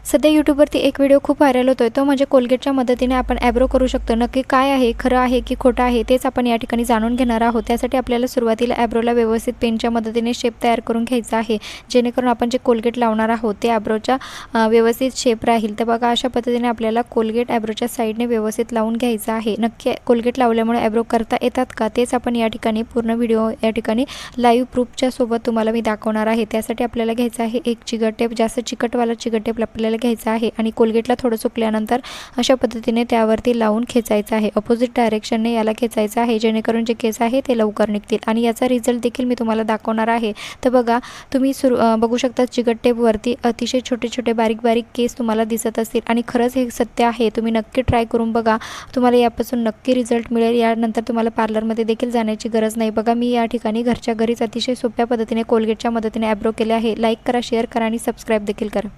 सध्या यूट्यूबवरती एक व्हिडिओ खूप व्हायरल होतोय, तो म्हणजे कोलगेटच्या मदतीने आपण आयब्रो करू शकतो। नक्की काय आहे, खरं आहे की खोटं आहे, तेच आपण या ठिकाणी जाणून घेणार आहोत। त्यासाठी आपल्याला सुरुवातीला आयब्रोला व्यवस्थित पेनच्या मदतीने शेप तयार करून घ्यायचा आहे, जेणेकरून आपण जे कोलगेट लावणार आहोत ते आयब्रोच्या व्यवस्थित शेप राहील। तर बघा, अशा पद्धतीने आपल्याला कोलगेट आयब्रोच्या साईडने व्यवस्थित लावून घ्यायचं आहे। नक्की कोलगेट लावल्यामुळे आयब्रो करता येतात का, तेच आपण या ठिकाणी पूर्ण व्हिडिओ या ठिकाणी लाईव्ह प्रूफच्या सोबत तुम्हाला मी दाखवणार आहे। त्यासाठी आपल्याला घ्यायचं आहे एक चिकट टेप, जास्त चिकटवाला चिकट टेप आपल्याला घ्यायचा आहे आणि कोलगेटला थोडं सुकल्यानंतर अशा पद्धतीने त्यावरती लावून खेचायचं आहे। अपोजिट डायरेक्शनने याला खेचायचं आहे, जेणेकरून जे केस आहे ते लवकर निघतील आणि याचा रिझल्ट देखील मी तुम्हाला दाखवणार आहे। तर बघा, तुम्ही बघू शकता चिकट टेपवरती अतिशय छोटे छोटे बारीक बारीक केस तुम्हाला दिसत असतील आणि खरंच हे सत्य आहे। तुम्ही नक्की ट्राय करून बघा, तुम्हाला यापासून नक्की रिझल्ट मिळेल। यानंतर तुम्हाला पार्लरमध्ये देखील जाण्याची गरज नाही। बघा, मी या ठिकाणी घरच्या घरीच अतिशय सोप्या पद्धतीने कोलगेटच्या मदतीने आयब्रो केले आहे। लाईक करा, शेअर करा आणि सबस्क्राईब देखील करा।